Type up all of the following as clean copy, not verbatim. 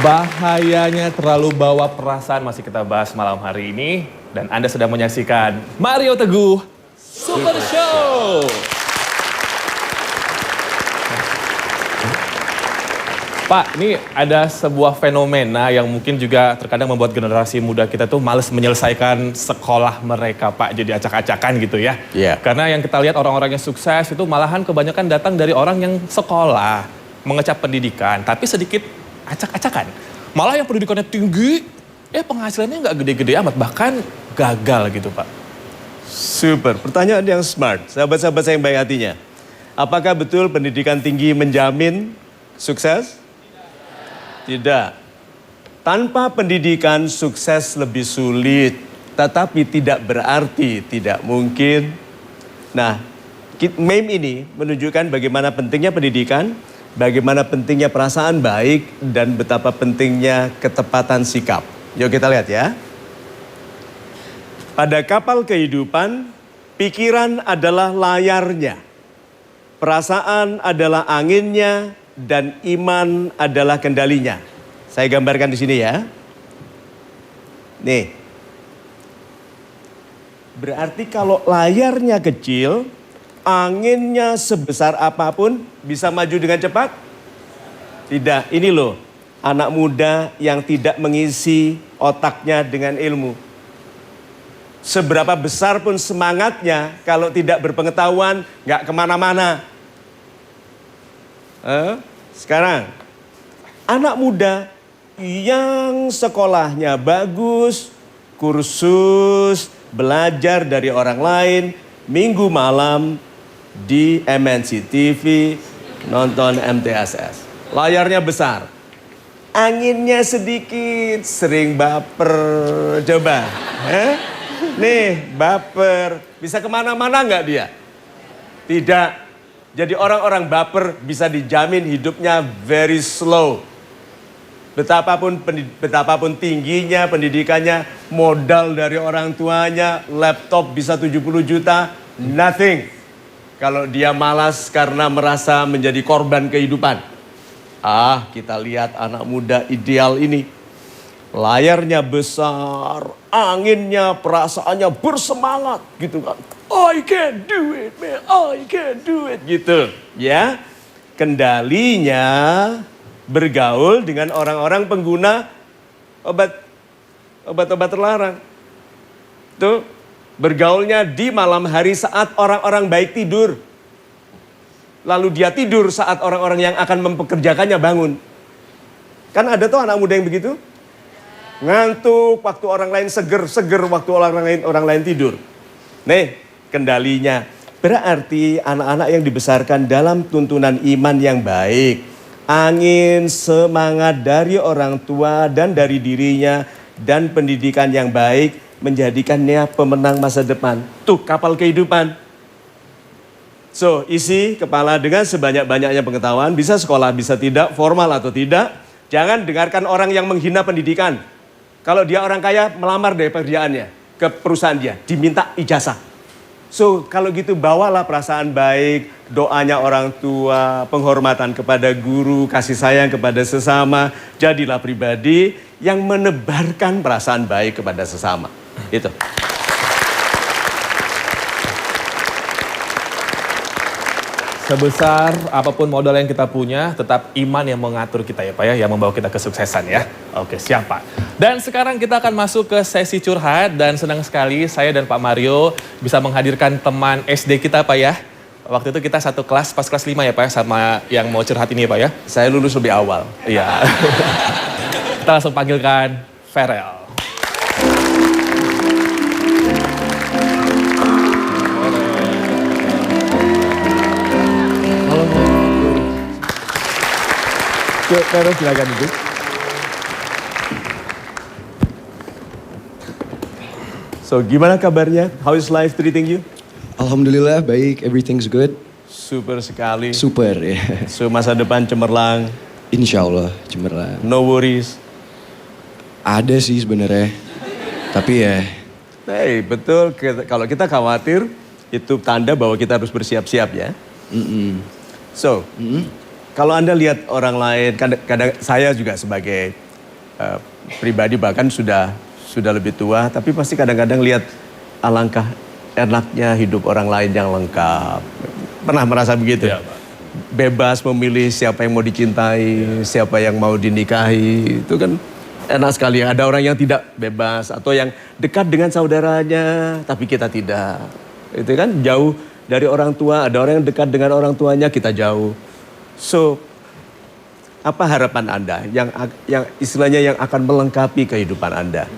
Bahayanya terlalu bawa perasaan masih kita bahas malam hari ini. Dan Anda sedang menyaksikan Mario Teguh Super Show. Pak, ini ada sebuah fenomena yang mungkin juga terkadang membuat generasi muda kita tuh males menyelesaikan sekolah mereka, Pak. Jadi acak-acakan gitu ya. Iya. Karena yang kita lihat orang-orang yang sukses itu malahan kebanyakan datang dari orang yang sekolah, mengecap pendidikan, tapi sedikit acak-acakan. Malah yang pendidikannya tinggi, penghasilannya nggak gede-gede amat, bahkan gagal gitu, Pak. Super, pertanyaan yang smart. Sahabat-sahabat saya yang baik hatinya. Apakah betul pendidikan tinggi menjamin sukses? Tidak. Tanpa pendidikan sukses lebih sulit, tetapi tidak berarti tidak mungkin. Nah, meme ini menunjukkan bagaimana pentingnya pendidikan, bagaimana pentingnya perasaan baik, dan betapa pentingnya ketepatan sikap. Yuk kita lihat ya. Pada kapal kehidupan, pikiran adalah layarnya, perasaan adalah anginnya, dan iman adalah kendalinya. Saya gambarkan di sini ya. Nih. Berarti kalau layarnya kecil, anginnya sebesar apapun bisa maju dengan cepat? Tidak. Ini loh, anak muda yang tidak mengisi otaknya dengan ilmu. Seberapa besar pun semangatnya, kalau tidak berpengetahuan, nggak kemana-mana. Sekarang, anak muda yang sekolahnya bagus, kursus, belajar dari orang lain, minggu malam di MNC TV, nonton MTSS. Layarnya besar, anginnya sedikit, sering baper. Coba, nih baper, bisa kemana-mana nggak dia? Tidak. Jadi orang-orang baper bisa dijamin hidupnya very slow. Betapapun tingginya pendidikannya, modal dari orang tuanya, laptop bisa 70 juta, nothing. Kalau dia malas karena merasa menjadi korban kehidupan. Kita lihat anak muda ideal ini. Layarnya besar, anginnya, perasaannya bersemangat gitu kan. I can do it, man, I can do it gitu. Ya, kendalinya bergaul dengan orang-orang pengguna obat-obat terlarang. Tuh, bergaulnya di malam hari saat orang-orang baik tidur. Lalu dia tidur saat orang-orang yang akan mempekerjakannya bangun. Kan ada tuh anak muda yang begitu. Ngantuk waktu orang lain seger waktu orang lain tidur. Nih, kendalinya. Berarti anak-anak yang dibesarkan dalam tuntunan iman yang baik, angin semangat dari orang tua dan dari dirinya, dan pendidikan yang baik menjadikannya pemenang masa depan. Tuh kapal kehidupan. So, isi kepala dengan sebanyak-banyaknya pengetahuan, bisa sekolah, bisa tidak, formal atau tidak. Jangan dengarkan orang yang menghina pendidikan. Kalau dia orang kaya, melamar dari pekerjaannya ke perusahaan dia, diminta ijazah. So, kalau gitu bawalah perasaan baik, doanya orang tua, penghormatan kepada guru, kasih sayang kepada sesama. Jadilah pribadi yang menebarkan perasaan baik kepada sesama. Itu. Sebesar apapun modal yang kita punya, tetap iman yang mengatur kita ya Pak ya, yang membawa kita kesuksesan ya. Oke, siap Pak. Dan sekarang kita akan masuk ke sesi curhat dan senang sekali saya dan Pak Mario bisa menghadirkan teman SD kita Pak ya. Waktu itu kita satu kelas, pas kelas 5 ya Pak ya, sama yang mau curhat ini ya Pak ya. Saya lulus lebih awal. Iya. Kita langsung panggilkan Farel. Yuk, Farel silakan duduk. So, gimana kabarnya? How is life treating you? Alhamdulillah baik, everything's good. Super sekali. Super ya. So, masa depan cemerlang. Insya Allah cemerlang. No worries. Ada sih sebenarnya, tapi ya. Hey, betul. Kalau kita khawatir, itu tanda bahwa kita harus bersiap-siap ya. So, Kalau Anda lihat orang lain, kadang saya juga sebagai pribadi bahkan sudah lebih tua, tapi pasti kadang-kadang lihat alangkah enaknya hidup orang lain yang lengkap. Pernah merasa begitu? Iya, Pak. Bebas memilih siapa yang mau dicintai, siapa yang mau dinikahi. Itu kan enak sekali. Ada orang yang tidak bebas atau yang dekat dengan saudaranya, tapi kita tidak. Itu kan jauh dari orang tua. Ada orang yang dekat dengan orang tuanya, kita jauh. So, apa harapan Anda yang istilahnya yang akan melengkapi kehidupan Anda?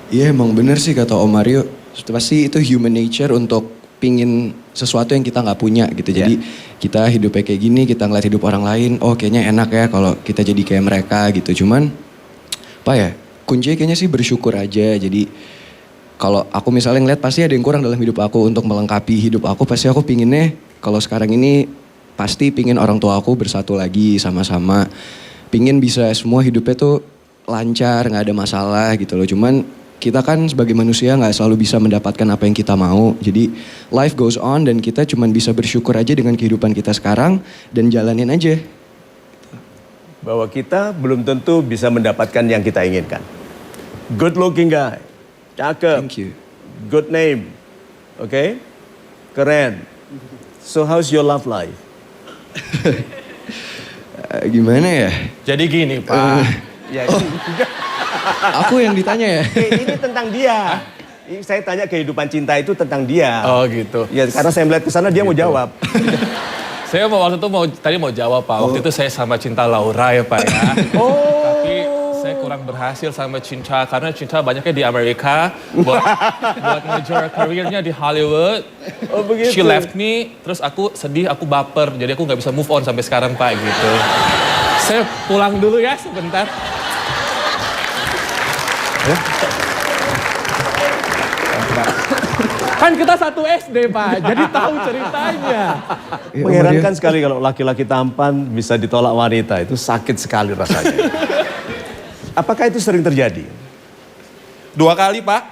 Iya emang bener sih kata Om Mario. Pasti itu human nature untuk pingin sesuatu yang kita nggak punya gitu. Jadi kita hidupnya kayak gini, kita ngeliat hidup orang lain, oh kayaknya enak ya kalau kita jadi kayak mereka gitu. Cuman apa ya, kuncinya kayaknya sih bersyukur aja. Jadi kalau aku misalnya ngeliat pasti ada yang kurang dalam hidup aku, untuk melengkapi hidup aku pasti aku pinginnya kalau sekarang ini pasti pingin orang tua aku bersatu lagi sama-sama. Pingin bisa semua hidupnya tuh lancar, nggak ada masalah gitu loh. Cuman kita kan sebagai manusia nggak selalu bisa mendapatkan apa yang kita mau. Jadi life goes on dan kita cuma bisa bersyukur aja dengan kehidupan kita sekarang dan jalanin aja. Bahwa kita belum tentu bisa mendapatkan yang kita inginkan. Good looking guy, cakep, Thank you. good name, oke, keren. So how's your love life? Gimana ya? Jadi gini Pak, Ya ini juga. Aku yang ditanya ya? Ini tentang dia. Ini saya tanya kehidupan cinta itu tentang dia. oh gitu. Ya karena saya melihat ke sana dia mau jawab. Saya waktu itu tadi mau jawab Pak, waktu itu saya sama Cinta Laura ya Pak ya. Tapi saya kurang berhasil sama Cinta, karena Cinta banyaknya di Amerika, buat ngejar karirnya di Hollywood. Oh begitu. She left me, terus aku sedih, aku baper, jadi aku nggak bisa move on sampai sekarang Pak gitu. Saya pulang dulu ya sebentar. Kan kita satu SD Pak, jadi tahu ceritanya. Mengherankan sekali kalau laki-laki tampan bisa ditolak wanita, itu sakit sekali rasanya. Apakah itu sering terjadi? 2 kali Pak.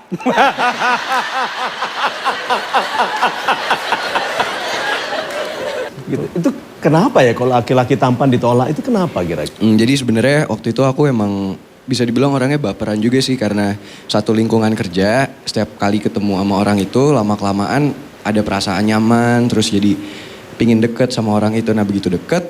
Gitu. Itu kenapa ya kalau laki-laki tampan ditolak, itu kenapa kira-kira? Jadi sebenarnya waktu itu aku emang bisa dibilang orangnya baperan juga sih, karena satu lingkungan kerja, setiap kali ketemu sama orang itu lama-kelamaan ada perasaan nyaman, terus jadi pingin deket sama orang itu. Nah begitu deket,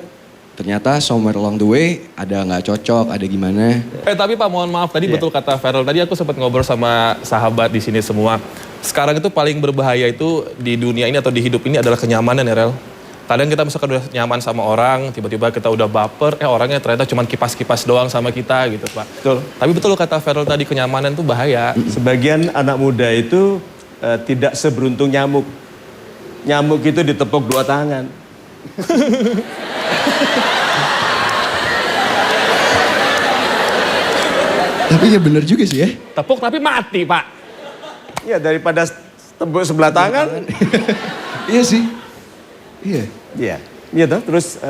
ternyata somewhere along the way ada nggak cocok, ada gimana. Tapi Pak mohon maaf, tadi betul kata Ferel, tadi aku sempat ngobrol sama sahabat di sini semua. Sekarang itu paling berbahaya itu di dunia ini atau di hidup ini adalah kenyamanan ya Rel. Kadang kita misalkan udah nyaman sama orang, tiba-tiba kita udah baper, orangnya ternyata cuma kipas-kipas doang sama kita gitu Pak. Betul. Tapi betul kata Ferel tadi, kenyamanan itu bahaya. Sebagian anak muda itu tidak seberuntung nyamuk. Nyamuk itu ditepuk 2 tangan. Tapi ya bener juga sih ya. Tepuk tapi mati Pak. Ya daripada tepuk sebelah tangan. Iya sih. Iya. Iya, iya toh. Terus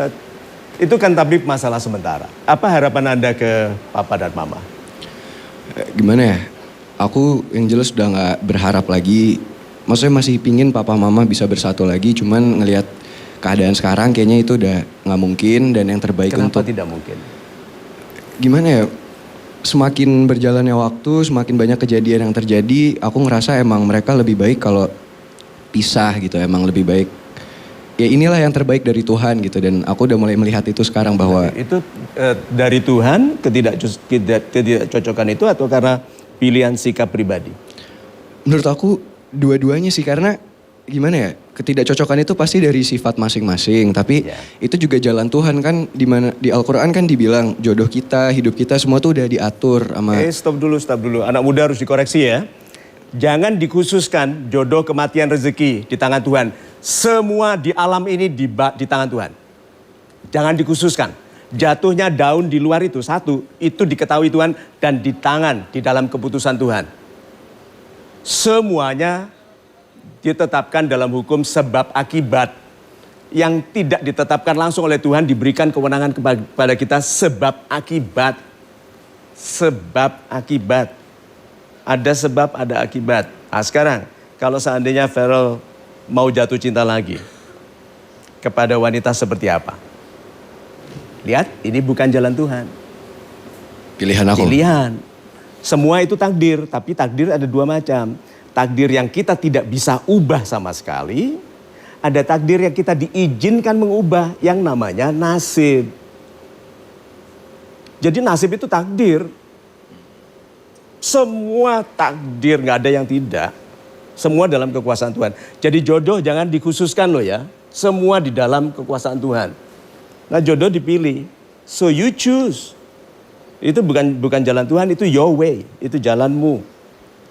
itu kan tapi masalah sementara. Apa harapan Anda ke papa dan mama? Gimana ya? Aku yang jelas udah nggak berharap lagi. Maksudnya masih pingin papa mama bisa bersatu lagi. Cuman ngelihat keadaan sekarang kayaknya itu udah nggak mungkin. Dan yang terbaik Kenapa untuk... tidak mungkin? Gimana ya? Semakin berjalannya waktu, semakin banyak kejadian yang terjadi. Aku ngerasa emang mereka lebih baik kalau pisah gitu. Emang lebih baik. Ya inilah yang terbaik dari Tuhan gitu, dan aku udah mulai melihat itu sekarang bahwa Itu dari Tuhan ketidakcocokan itu atau karena pilihan sikap pribadi? menurut aku dua-duanya sih, karena gimana ya, ketidakcocokan itu pasti dari sifat masing-masing, tapi itu juga jalan Tuhan kan, di mana di Al-Qur'an kan dibilang jodoh kita, hidup kita semua tuh udah diatur sama. Stop dulu. Anak muda harus dikoreksi ya. Jangan dikhususkan jodoh, kematian, rezeki di tangan Tuhan. Semua di alam ini di tangan Tuhan. Jangan dikhususkan. Jatuhnya daun di luar itu itu diketahui Tuhan dan di tangan, di dalam keputusan Tuhan. Semuanya ditetapkan dalam hukum sebab akibat. Yang tidak ditetapkan langsung oleh Tuhan diberikan kewenangan kepada kita sebab akibat. Sebab akibat. Ada sebab, ada akibat. Nah, sekarang kalau seandainya Ferel mau jatuh cinta lagi kepada wanita seperti apa? Lihat, ini bukan jalan Tuhan. Pilihan aku. Pilihan. Semua itu takdir, tapi takdir ada dua macam. Takdir yang kita tidak bisa ubah sama sekali. Ada takdir yang kita diizinkan mengubah yang namanya nasib. Jadi nasib itu takdir. Semua takdir, nggak ada yang tidak. Semua dalam kekuasaan Tuhan. Jadi jodoh jangan dikhususkan loh ya. Semua di dalam kekuasaan Tuhan. Nah jodoh dipilih. So you choose. Itu bukan jalan Tuhan, itu your way. Itu jalanmu.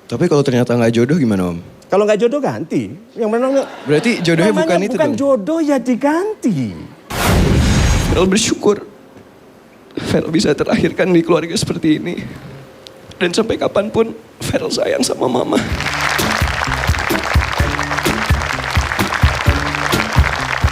Tapi kalau ternyata nggak jodoh gimana Om? Kalau nggak jodoh ganti. Yang mana nggak? Berarti jodohnya bukan itu bukan dong? jodoh ya diganti. Fel bersyukur. Fel bisa terlahirkan di keluarga seperti ini. Dan sampai kapanpun Fel sayang sama Mama.